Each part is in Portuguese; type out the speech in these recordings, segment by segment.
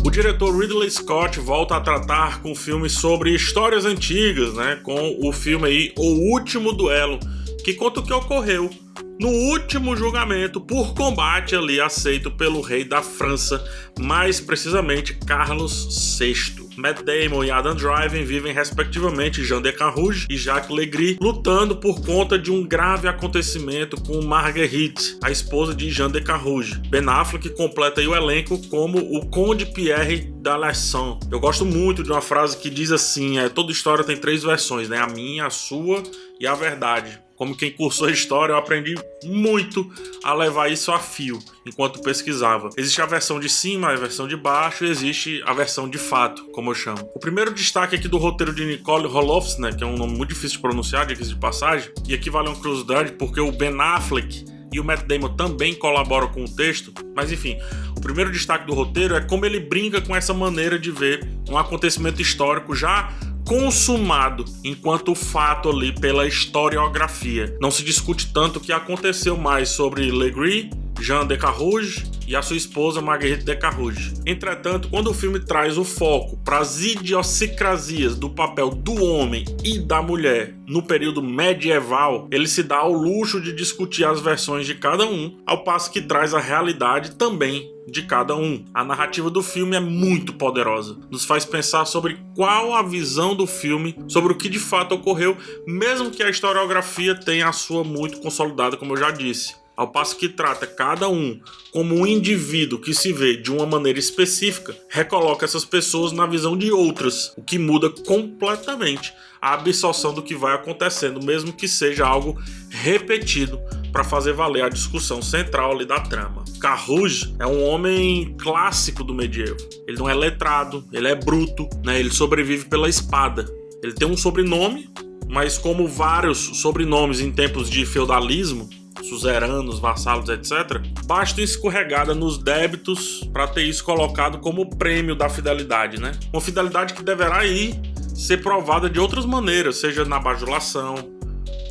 O diretor Ridley Scott volta a tratar com filmes sobre histórias antigas, né? Com o filme aí O Último Duelo, que conta o que ocorreu no último julgamento por combate ali aceito pelo rei da França, mais precisamente Carlos VI. Matt Damon e Adam Driver vivem respectivamente Jean de Carrouge e Jacques Legris, lutando por conta de um grave acontecimento com Marguerite, a esposa de Jean de Carrouge. Ben Affleck completa aí o elenco como o Conde Pierre d'Alençon. Eu gosto muito de uma frase que diz assim, toda história tem 3 versões, né? A minha, a sua e a verdade. Como quem cursou a história, eu aprendi muito a levar isso a fio enquanto pesquisava. Existe a versão de cima, a versão de baixo e existe a versão de fato, como eu chamo. O primeiro destaque aqui do roteiro de Nicole Holofcener, né, que é um nome muito difícil de pronunciar, diga-se de passagem, e aqui vale uma curiosidade porque o Ben Affleck e o Matt Damon também colaboram com o texto, mas enfim, o primeiro destaque do roteiro é como ele brinca com essa maneira de ver um acontecimento histórico já consumado enquanto fato ali pela historiografia. Não se discute tanto o que aconteceu mais sobre Legris, Jean de Carrouge e a sua esposa Marguerite de Carrouge. Entretanto, quando o filme traz o foco para as idiosincrasias do papel do homem e da mulher no período medieval, ele se dá ao luxo de discutir as versões de cada um, ao passo que traz a realidade também de cada um. A narrativa do filme é muito poderosa, nos faz pensar sobre qual a visão do filme sobre o que de fato ocorreu, mesmo que a historiografia tenha a sua muito consolidada, como eu já disse. Ao passo que trata cada um como um indivíduo que se vê de uma maneira específica, recoloca essas pessoas na visão de outras, o que muda completamente a absorção do que vai acontecendo, mesmo que seja algo repetido para fazer valer a discussão central ali da trama. Carrouge é um homem clássico do medievo. Ele não é letrado, ele é bruto, né? Ele sobrevive pela espada. Ele tem um sobrenome, mas como vários sobrenomes em tempos de feudalismo, suzeranos, vassalos, etc., basta escorregada nos débitos para ter isso colocado como prêmio da fidelidade, né? Uma fidelidade que deverá aí ser provada de outras maneiras, seja na bajulação,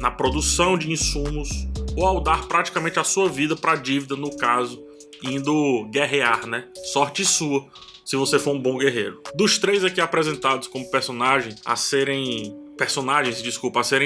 na produção de insumos, ou ao dar praticamente a sua vida para a dívida, no caso, indo guerrear, né? Sorte sua, se você for um bom guerreiro. Dos 3 aqui apresentados como personagens a serem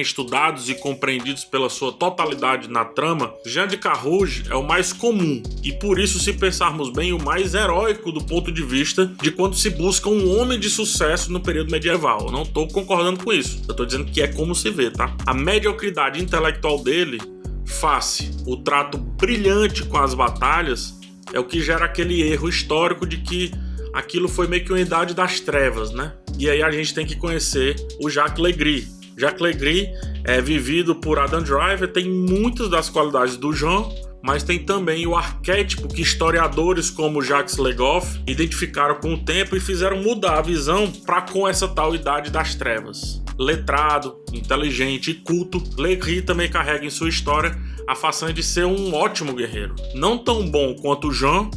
estudados e compreendidos pela sua totalidade na trama, Jean de Carrouge é o mais comum e, por isso, se pensarmos bem, o mais heróico do ponto de vista de quando se busca um homem de sucesso no período medieval. Eu não estou concordando com isso, eu estou dizendo que é como se vê, tá? A mediocridade intelectual dele, face o trato brilhante com as batalhas, é o que gera aquele erro histórico de que aquilo foi meio que uma idade das trevas, né? E aí a gente tem que conhecer o Jacques Legris. Jacques Legris é vivido por Adam Driver, tem muitas das qualidades do Jean, mas tem também o arquétipo que historiadores como Jacques Le Goff identificaram com o tempo e fizeram mudar a visão para com essa tal idade das trevas. Letrado, inteligente e culto, Legris também carrega em sua história a façanha de ser um ótimo guerreiro. Não tão bom quanto o Jean,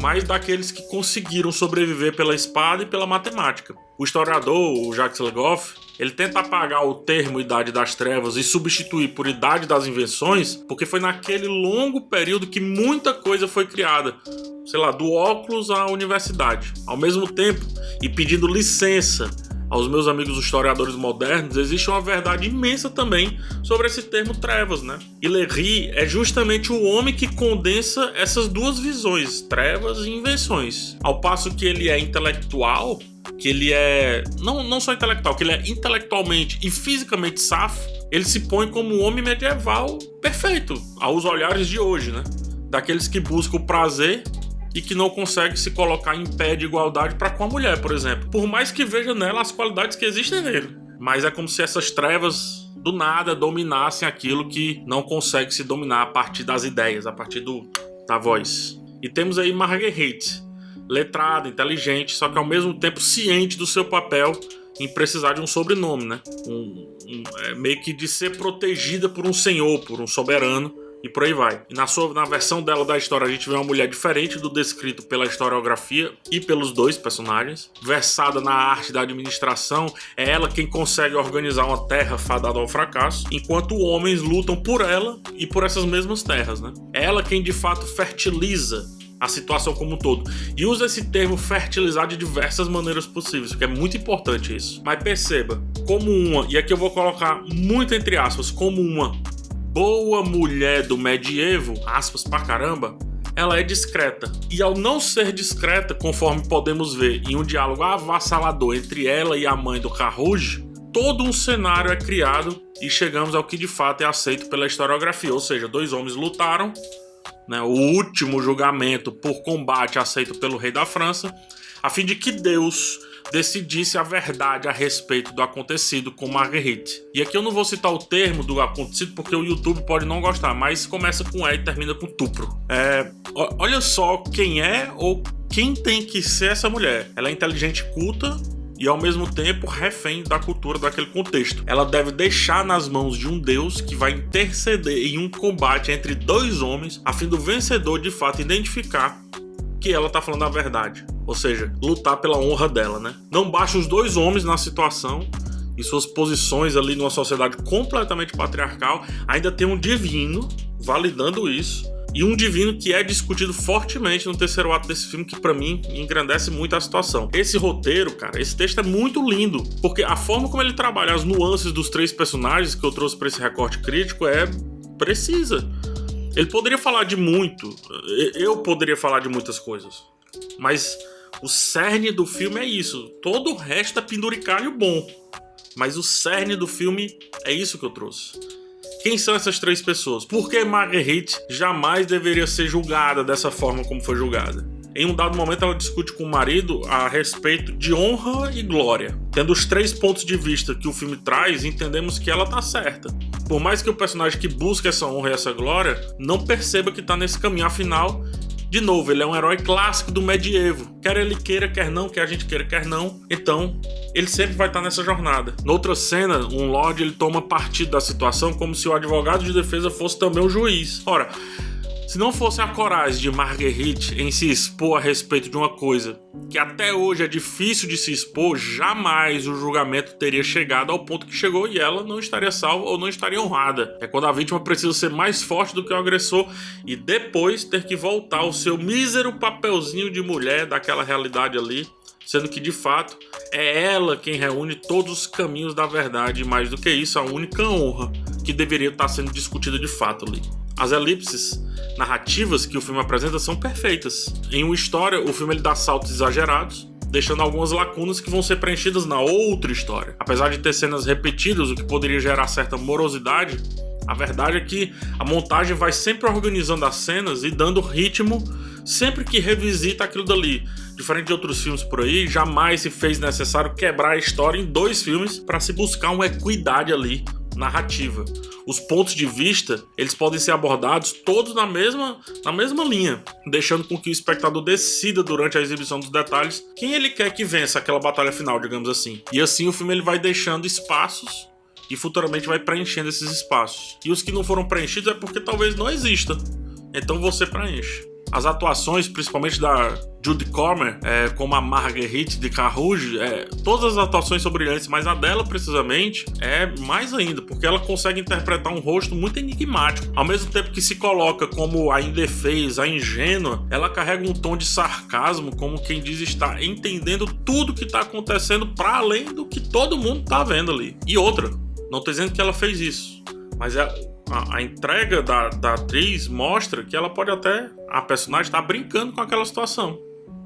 mas daqueles que conseguiram sobreviver pela espada e pela matemática. O historiador, o Jacques Le Goff, ele tenta apagar o termo Idade das Trevas e substituir por Idade das Invenções, porque foi naquele longo período que muita coisa foi criada, sei lá, do óculos à universidade. Ao mesmo tempo, e pedindo licença aos meus amigos historiadores modernos, existe uma verdade imensa também sobre esse termo trevas, né? E Legris é justamente o homem que condensa essas duas visões, trevas e invenções. Ao passo que ele é intelectual, que ele é... Não só intelectual, que ele é intelectualmente e fisicamente safo, ele se põe como um homem medieval perfeito, aos olhares de hoje, né? Daqueles que buscam o prazer e que não consegue se colocar em pé de igualdade para com a mulher, por exemplo. Por mais que veja nela as qualidades que existem nele. Mas é como se essas trevas, do nada, dominassem aquilo que não consegue se dominar a partir das ideias, a partir da voz. E temos aí Marguerite, letrada, inteligente, só que ao mesmo tempo ciente do seu papel em precisar de um sobrenome, né? Meio que de ser protegida por um senhor, por um soberano, e por aí vai. E na versão dela da história a gente vê uma mulher diferente do descrito pela historiografia e pelos dois personagens. Versada na arte da administração, é ela quem consegue organizar uma terra fadada ao fracasso, enquanto homens lutam por ela e por essas mesmas terras, né? É ela quem de fato fertiliza a situação como um todo. E usa esse termo fertilizar de diversas maneiras possíveis, porque é muito importante isso. Mas perceba, como uma, e aqui eu vou colocar muito entre aspas, como uma boa mulher do medievo, aspas pra caramba, ela é discreta. E ao não ser discreta, conforme podemos ver em um diálogo avassalador entre ela e a mãe do Carrouge, todo um cenário é criado e chegamos ao que de fato é aceito pela historiografia. Ou seja, 2 homens lutaram, né, o último julgamento por combate aceito pelo rei da França, a fim de que Deus decidisse a verdade a respeito do acontecido com Marguerite. E aqui eu não vou citar o termo do acontecido porque o YouTube pode não gostar, mas começa com E e termina com Tupro. Olha só quem é ou quem tem que ser essa mulher. Ela é inteligente e culta e ao mesmo tempo refém da cultura daquele contexto. Ela deve deixar nas mãos de um Deus que vai interceder em um combate entre 2 homens a fim do vencedor de fato identificar que ela tá falando a verdade. Ou seja, lutar pela honra dela, né? Não basta os 2 homens na situação e suas posições ali numa sociedade completamente patriarcal, ainda tem um divino validando isso. E um divino que é discutido fortemente no 3º ato desse filme, que pra mim engrandece muito a situação. Esse roteiro, cara, esse texto é muito lindo, porque a forma como ele trabalha as nuances dos 3 personagens que eu trouxe pra esse recorte crítico é precisa. Ele poderia falar de muito, eu poderia falar de muitas coisas, mas o cerne do filme é isso. Todo o resto é penduricalho bom, mas o cerne do filme é isso que eu trouxe. Quem são essas 3 pessoas? Por que Marguerite jamais deveria ser julgada dessa forma como foi julgada? Em um dado momento ela discute com o marido a respeito de honra e glória. Tendo os 3 pontos de vista que o filme traz, entendemos que ela tá certa. Por mais que o personagem que busca essa honra e essa glória não perceba que tá nesse caminho, afinal, de novo, ele é um herói clássico do medievo. Quer ele queira, quer não, quer a gente queira, quer não. Então, ele sempre vai estar nessa jornada. Noutra cena, um lord ele toma partido da situação como se o advogado de defesa fosse também o juiz. Ora, se não fosse a coragem de Marguerite em se expor a respeito de uma coisa que até hoje é difícil de se expor, jamais o julgamento teria chegado ao ponto que chegou e ela não estaria salva ou não estaria honrada. É quando a vítima precisa ser mais forte do que o agressor e depois ter que voltar ao seu mísero papelzinho de mulher daquela realidade ali, sendo que de fato é ela quem reúne todos os caminhos da verdade e mais do que isso, a única honra que deveria estar sendo discutida de fato ali. As elipses narrativas que o filme apresenta são perfeitas. Em uma história, o filme ele dá saltos exagerados, deixando algumas lacunas que vão ser preenchidas na outra história. Apesar de ter cenas repetidas, o que poderia gerar certa morosidade, a verdade é que a montagem vai sempre organizando as cenas e dando ritmo sempre que revisita aquilo dali. Diferente de outros filmes por aí, jamais se fez necessário quebrar a história em 2 filmes para se buscar uma equidade ali narrativa. Os pontos de vista, eles podem ser abordados todos na mesma linha, deixando com que o espectador decida durante a exibição dos detalhes quem ele quer que vença aquela batalha final, digamos assim. E assim o filme ele vai deixando espaços e futuramente vai preenchendo esses espaços. E os que não foram preenchidos é porque talvez não exista. Então você preenche. As atuações, principalmente da Jodie Comer, como a Marguerite de Carrouge, todas as atuações são brilhantes, mas a dela, precisamente, é mais ainda, porque ela consegue interpretar um rosto muito enigmático. Ao mesmo tempo que se coloca como a indefesa, a ingênua, ela carrega um tom de sarcasmo, como quem diz estar entendendo tudo que está acontecendo para além do que todo mundo está vendo ali. E outra, não estou dizendo que ela fez isso, mas a entrega da atriz mostra que ela pode até, a personagem está brincando com aquela situação,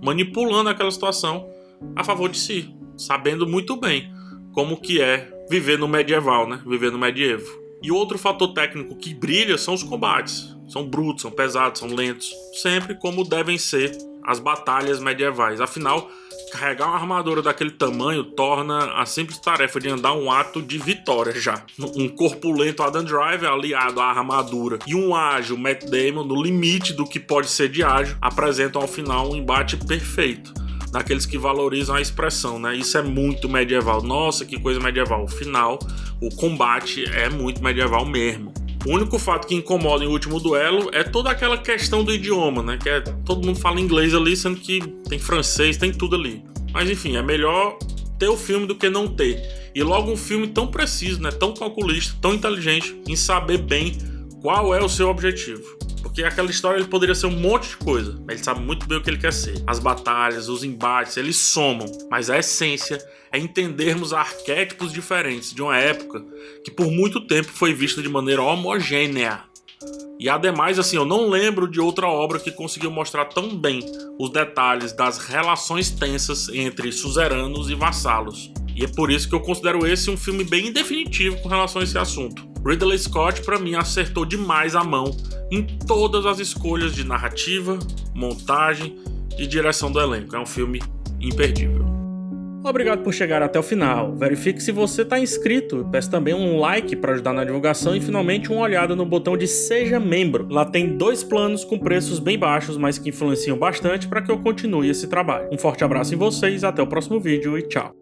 manipulando aquela situação a favor de si, sabendo muito bem como que é viver no medieval, né? Viver no medievo. E outro fator técnico que brilha são os combates. São brutos, são pesados, são lentos, sempre como devem ser as batalhas medievais. Afinal, carregar uma armadura daquele tamanho torna a simples tarefa de andar um ato de vitória já. Um corpulento Adam Driver aliado à armadura e um ágil Matt Damon no limite do que pode ser de ágil apresentam ao final um embate perfeito. Daqueles que valorizam a expressão, né? Isso é muito medieval. Nossa, que coisa medieval. O final, o combate é muito medieval mesmo. O único fato que incomoda em O Último Duelo é toda aquela questão do idioma, né? Que todo mundo fala inglês ali, sendo que tem francês, tem tudo ali. Mas enfim, é melhor ter o filme do que não ter. E logo um filme tão preciso, né? Tão calculista, tão inteligente em saber bem qual é o seu objetivo. porque aquela história ele poderia ser um monte de coisa, mas ele sabe muito bem o que ele quer ser. As batalhas, os embates, eles somam, mas a essência é entendermos arquétipos diferentes de uma época que por muito tempo foi vista de maneira homogênea. E ademais, assim, eu não lembro de outra obra que conseguiu mostrar tão bem os detalhes das relações tensas entre suzeranos e vassalos. E é por isso que eu considero esse um filme bem definitivo com relação a esse assunto. Ridley Scott, pra mim, acertou demais a mão em todas as escolhas de narrativa, montagem e direção do elenco. É um filme imperdível. Obrigado por chegar até o final. Verifique se você está inscrito. Peço também um like para ajudar na divulgação e finalmente uma olhada no botão de Seja Membro. Lá tem 2 planos com preços bem baixos, mas que influenciam bastante para que eu continue esse trabalho. Um forte abraço em vocês, até o próximo vídeo e tchau.